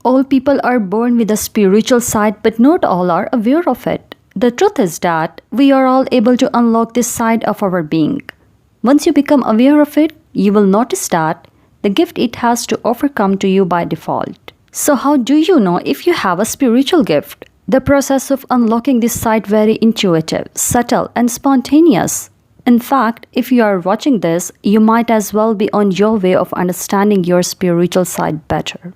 All people are born with a spiritual side, but not all are aware of it. The truth is that we are all able to unlock this side of our being. Once you become aware of it, you will notice that the gift it has to offer come to you by default. So how do you know if you have a spiritual gift? The process of unlocking this side is very intuitive, subtle, and spontaneous. In fact, if you are watching this, you might as well be on your way of understanding your spiritual side better.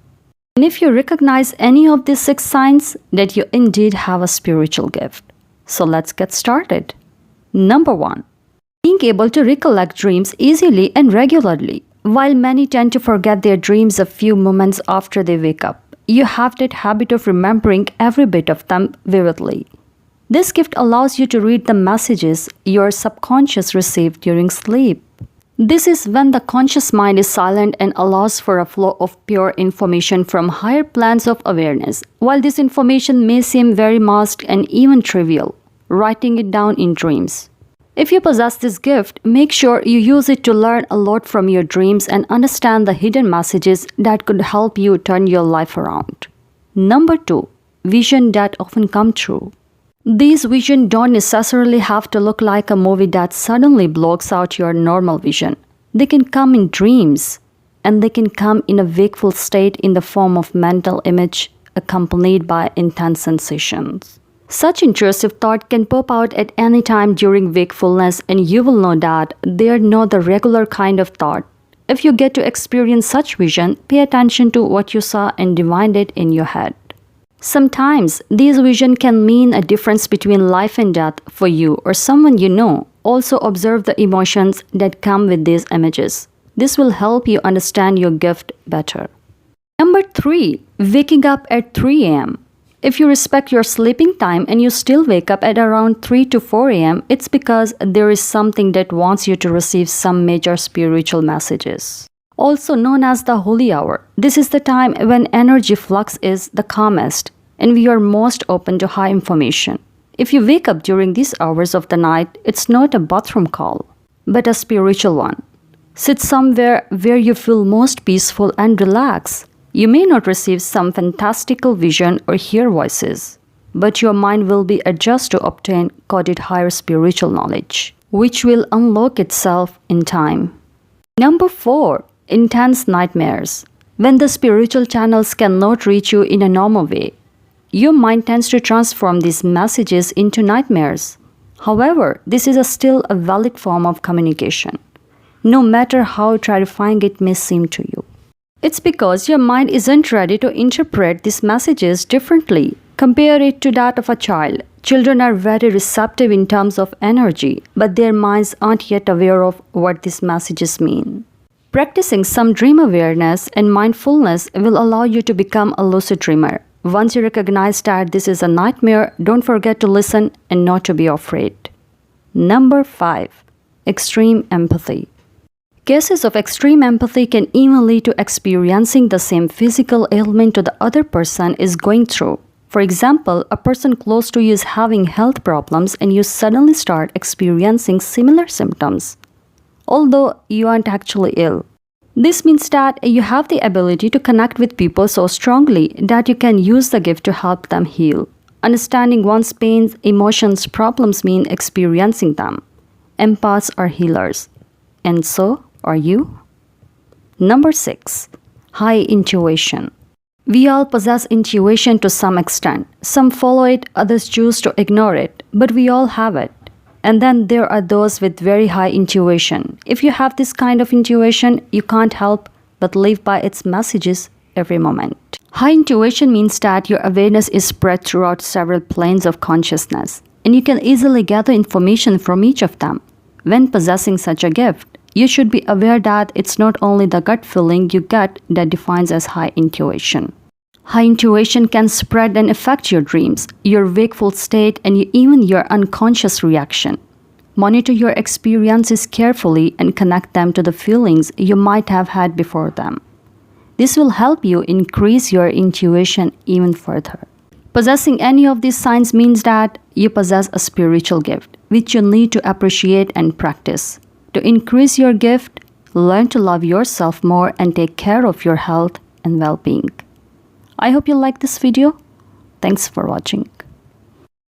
And if you recognize any of these 6 signs, that you indeed have a spiritual gift. So let's get started. Number 1. Being able to recollect dreams easily and regularly. While many tend to forget their dreams a few moments after they wake up, you have that habit of remembering every bit of them vividly. This gift allows you to read the messages your subconscious received during sleep. This is when the conscious mind is silent and allows for a flow of pure information from higher planes of awareness. While this information may seem very masked and even trivial, writing it down in dreams. If you possess this gift, make sure you use it to learn a lot from your dreams and understand the hidden messages that could help you turn your life around. Number 2. Vision that often come true. These visions don't necessarily have to look like a movie that suddenly blocks out your normal vision. They can come in dreams, and they can come in a wakeful state in the form of mental image accompanied by intense sensations. Such intrusive thought can pop out at any time during wakefulness, and you will know that they are not the regular kind of thought. If you get to experience such vision, pay attention to what you saw and divine it in your head. Sometimes these visions can mean a difference between life and death for you or someone you know. Also observe the emotions that come with these images. This will help you understand your gift better. Number 3. Waking up at 3 a.m. If you respect your sleeping time and you still wake up at around 3 to 4 a.m., it's because there is something that wants you to receive some major spiritual messages. Also known as the holy hour, this is the time when energy flux is the calmest and we are most open to high information. If you wake up during these hours of the night, it's not a bathroom call, but a spiritual one. Sit somewhere where you feel most peaceful and relaxed. You may not receive some fantastical vision or hear voices, but your mind will be adjusted to obtain coded higher spiritual knowledge, which will unlock itself in time. Number 4. Intense nightmares. When the spiritual channels cannot reach you in a normal way, your mind tends to transform these messages into nightmares. However, this is still a valid form of communication, no matter how terrifying it may seem to you. It's because your mind isn't ready to interpret these messages differently. Compare it to that of a child. Children are very receptive in terms of energy, but their minds aren't yet aware of what these messages mean. Practicing some dream awareness and mindfulness will allow you to become a lucid dreamer. Once you recognize that this is a nightmare, don't forget to listen and not to be afraid. Number 5. Extreme empathy. Cases of extreme empathy can even lead to experiencing the same physical ailment the other person is going through. For example, a person close to you is having health problems and you suddenly start experiencing similar symptoms, although you aren't actually ill. This means that you have the ability to connect with people so strongly that you can use the gift to help them heal. Understanding one's pains, emotions, problems mean experiencing them. Empaths are healers. And so are you? Number 6. High intuition. We all possess intuition to some extent. Some follow it, others choose to ignore it, but we all have it. And then there are those with very high intuition. If you have this kind of intuition, you can't help but live by its messages every moment. High intuition means that your awareness is spread throughout several planes of consciousness, and you can easily gather information from each of them. When possessing such a gift, you should be aware that it's not only the gut feeling you get that defines as high intuition. High intuition can spread and affect your dreams, your wakeful state, and even your unconscious reaction. Monitor your experiences carefully and connect them to the feelings you might have had before them. This will help you increase your intuition even further. Possessing any of these signs means that you possess a spiritual gift, which you need to appreciate and practice. To increase your gift, learn to love yourself more and take care of your health and well-being. I hope you like this video. Thanks for watching.